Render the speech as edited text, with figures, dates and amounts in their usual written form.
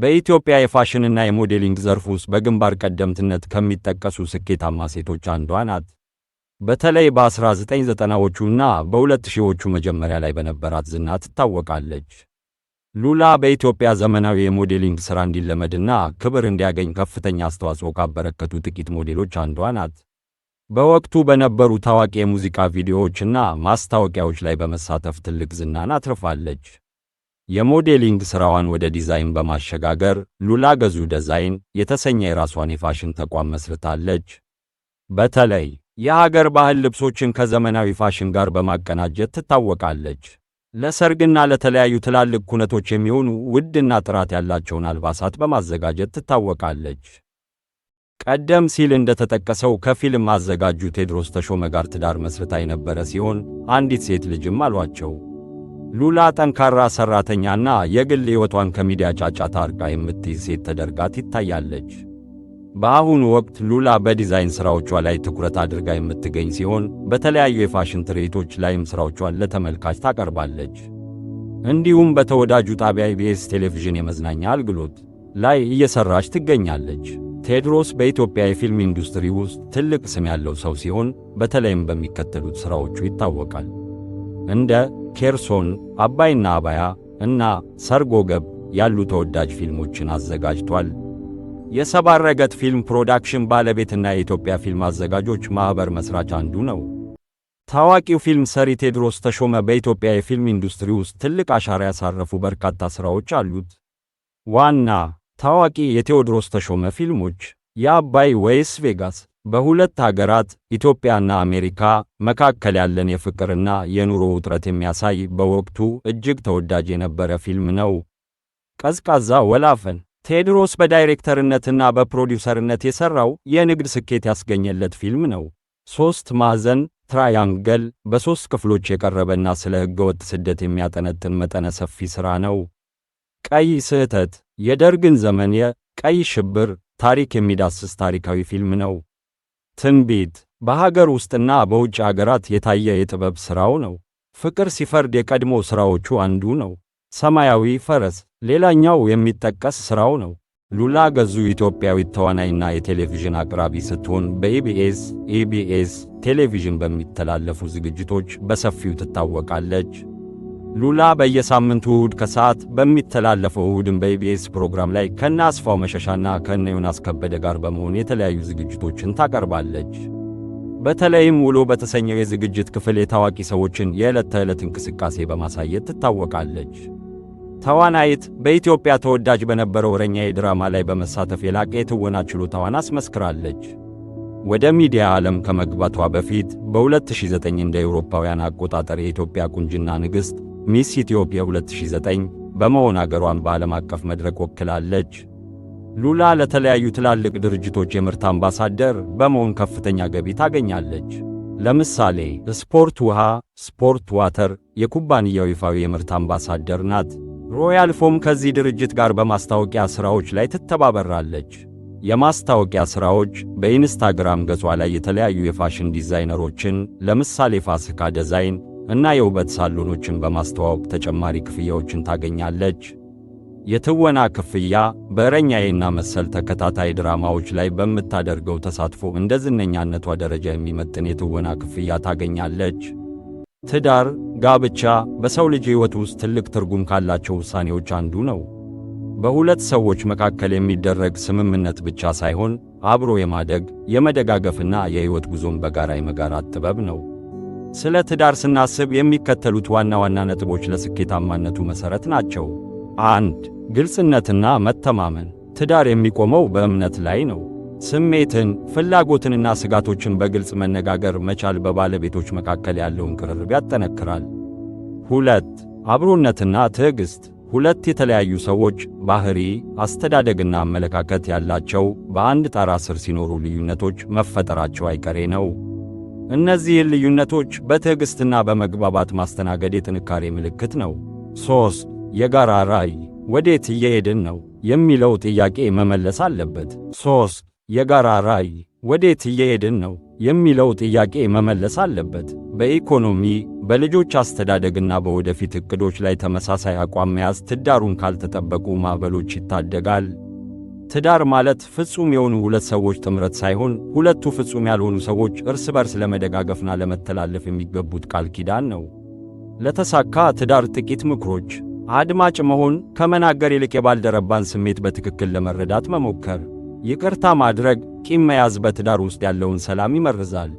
በኢትዮጵያ የፋሽንና የሞዴሊንግ ዘርፍ ውስጥ በግንባር ቀደምትነት ከሚጠቀሱ ስኬታማ ሴቶች አንዷ ናት። በተለይ በ1990ዎቹና በ2000ዎቹ መጀመሪያ ላይ በነበራት ዝና ትታወቃለች። ሉላ በኢትዮጵያ ዘመናዊ የሞዴሊንግ ሥራ እንዲለመድና ክብር እንዲያገኝ ከፍተኛ አስተዋጽኦ ካበረከቱ ጥቂት ሞዴሎች አንዷ ናት። በወቅቱ በነበሩ ታዋቂ የሙዚቃ ቪዲዮዎችና ማስታወቂያዎች ላይ በመሳተፍ ትልቅ ዝናን አትርፋለች። የሞዴሊንግ ሥራዋን ወደ ዲዛይን በማሸጋገር ሉላ ገዙ ዲዛይን የተሰኘ የራሷን የፋሽን ተቋም መስርታለች። በተለይ የሀገር ባህል ልብሶችን ከዘመናዊ ፋሽን ጋር በማቀናጀት ትታወቃለች። ለሰርግና ለተለያዩ ትላልቅ ኩነቶች የሚሆኑ ውድና ጥራት ያላቸውን አልባሳት በማዘጋጀት ትታወቃለች። ቀደም ሲል እንደተጠቀሰው ከፊልም አዘጋጁ ቴዎድሮስ ተሾመ ጋር ትዳር መስርታ የነበረ ሲሆን አንዲት ሴት ልጅም አሏቸው። ሉላ ጠንካራ ሠራተኛና የግል ሕይወቷን ከሚዲያ ጫጫታ አርቃ የምትይዝ ሴት ተደርጋ ትታያለች። በአሁኑ ወቅት ሉላ በዲዛይን ሥራዎቿ ላይ ትኩረት አድርጋ የምትገኝ ሲሆን በተለያዩ የፋሽን ትርኢቶች ላይም ሥራዎቿን ለተመልካች ታቀርባለች። እንዲሁም በተወዳጁ ጣቢያ ኢቢኤስ ቴሌቪዥን የመዝናኛ አገልግሎት ላይ እየሠራች ትገኛለች። ቴዎድሮስ በኢትዮጵያ የፊልም ኢንዱስትሪ ውስጥ ትልቅ ስም ያለው ሰው ሲሆን በተለይም በሚከተሉት ሥራዎቹ ይታወቃል። እንደ ኬርሶን፣ አባይና አባያ እና ሰርጎ ገብ ያሉ ተወዳጅ ፊልሞችን አዘጋጅቷል። የሰባር ረገጥ ፊልም ፕሮዳክሽን ባለቤትና የኢትዮጵያ ፊልም አዘጋጆች ማኅበር መሥራች አንዱ ነው። ታዋቂው ፊልም ሰሪ ቴዎድሮስ ተሾመ በኢትዮጵያ የፊልም ኢንዱስትሪ ውስጥ ትልቅ አሻራ ያሳረፉ በርካታ ሥራዎች አሉት። ዋና ታዋቂ የቴዎድሮስ ተሾመ ፊልሞች የአባይ ወይስ ቬጋስ በሁለት ሀገራት ኢትዮጵያና አሜሪካ መካከል ያለን የፍቅርና የኑሮ ውጥረት የሚያሳይ በወቅቱ እጅግ ተወዳጅ የነበረ ፊልም ነው። ቀዝቃዛ ወላፈን ቴዎድሮስ በዳይሬክተርነትና በፕሮዲውሰርነት የሠራው የንግድ ስኬት ያስገኘለት ፊልም ነው። ሦስት ማዕዘን ትራያንግል በሦስት ክፍሎች የቀረበና ስለ ሕገወጥ ስደት የሚያጠነጥን መጠነ ሰፊ ሥራ ነው። ቀይ ስህተት የደርግን ዘመን የቀይ ሽብር ታሪክ የሚዳስስ ታሪካዊ ፊልም ነው። ትንቢት በሀገር ውስጥና በውጭ ሀገራት የታየ የጥበብ ሥራው ነው። ፍቅር ሲፈርድ የቀድሞ ሥራዎቹ አንዱ ነው። ሰማያዊ ፈረስ ሌላኛው የሚጠቀስ ሥራው ነው። ሉላ ገዙ ኢትዮጵያዊት ተዋናይና የቴሌቪዥን አቅራቢ ስትሆን በኢቢኤስ ቴሌቪዥን በሚተላለፉ ዝግጅቶች በሰፊው ትታወቃለች። ሉላ በየሳምንቱ እሁድ ከሰዓት በሚተላለፈው እሁድን በኢቢኤስ ፕሮግራም ላይ ከነ አስፋው መሸሻና ከነ ዮናስ ከበደ ጋር በመሆን የተለያዩ ዝግጅቶችን ታቀርባለች። በተለይም ውሎ በተሰኘው የዝግጅት ክፍል የታዋቂ ሰዎችን የዕለት ተዕለት እንቅስቃሴ በማሳየት ትታወቃለች። ተዋናይት በኢትዮጵያ ተወዳጅ በነበረው እረኛዬ ድራማ ላይ በመሳተፍ የላቀ የትወና ችሎታዋን አስመስክራለች። ወደ ሚዲያ ዓለም ከመግባቷ በፊት በ2009 እንደ አውሮፓውያን አቆጣጠር የኢትዮጵያ ቁንጅና ንግሥት ሚስ ኢትዮጵያ 2009 በመሆን አገሯን በዓለም አቀፍ መድረክ ወክላለች። ሉላ ለተለያዩ ትላልቅ ድርጅቶች የምርት አምባሳደር በመሆን ከፍተኛ ገቢ ታገኛለች። ለምሳሌ ስፖርት ውሃ፣ ስፖርት ዋተር የኩባንያው ይፋዊ የምርት አምባሳደር ናት። ሮያል ፎም ከዚህ ድርጅት ጋር በማስታወቂያ ሥራዎች ላይ ትተባበራለች። የማስታወቂያ ሥራዎች በኢንስታግራም ገጿ ላይ የተለያዩ የፋሽን ዲዛይነሮችን ለምሳሌ ፋሲካ ዲዛይን እና የውበት ሳሎኖችን በማስተዋወቅ ተጨማሪ ክፍያዎችን ታገኛለች። የትወና ክፍያ በእረኛዬና መሰል ተከታታይ ድራማዎች ላይ በምታደርገው ተሳትፎ እንደ ዝነኛነቷ ደረጃ የሚመጥን የትወና ክፍያ ታገኛለች። ትዳር፣ ጋብቻ በሰው ልጅ ሕይወት ውስጥ ትልቅ ትርጉም ካላቸው ውሳኔዎች አንዱ ነው። በሁለት ሰዎች መካከል የሚደረግ ስምምነት ብቻ ሳይሆን አብሮ የማደግ የመደጋገፍና የሕይወት ጉዞን በጋራ የመጋራት ጥበብ ነው። ስለ ትዳር ስናስብ የሚከተሉት ዋና ዋና ነጥቦች ለስኬታማነቱ መሠረት ናቸው። 1. ግልጽነትና መተማመን ትዳር የሚቆመው በእምነት ላይ ነው። ስሜትን፣ ፍላጎትንና ስጋቶችን በግልጽ መነጋገር መቻል በባለቤቶች መካከል ያለውን ቅርርብ ያጠነክራል። 2. አብሮነትና ትዕግሥት ሁለት የተለያዩ ሰዎች ባህሪ፣ አስተዳደግና አመለካከት ያላቸው በአንድ ጣራ ስር ሲኖሩ ልዩነቶች መፈጠራቸው አይቀሬ ነው። እነዚህን ልዩነቶች በትዕግሥትና በመግባባት ማስተናገድ የጥንካሬ ምልክት ነው። 3. የጋራ ራዕይ ወዴት እየሄድን ነው የሚለው ጥያቄ መመለስ አለበት። 3. የጋራ ራዕይ ወዴት እየሄድን ነው የሚለው ጥያቄ መመለስ አለበት። በኢኮኖሚ፣ በልጆች አስተዳደግና በወደፊት ዕቅዶች ላይ ተመሳሳይ አቋም መያዝ ትዳሩን ካልተጠበቁ ማዕበሎች ይታደጋል። ትዳር ማለት ፍጹም የሆኑ ሁለት ሰዎች ጥምረት ሳይሆን ሁለቱ ፍጹም ያልሆኑ ሰዎች እርስ በርስ ለመደጋገፍና ለመተላለፍ የሚገቡት ቃል ኪዳን ነው። ለተሳካ ትዳር ጥቂት ምክሮች። አድማጭ መሆን፣ ከመናገር ይልቅ የባልደረባን ስሜት በትክክል ለመረዳት መሞከር። ይቅርታ ማድረግ፣ ቂም መያዝ በትዳር ውስጥ ያለውን ሰላም ይመርዛል።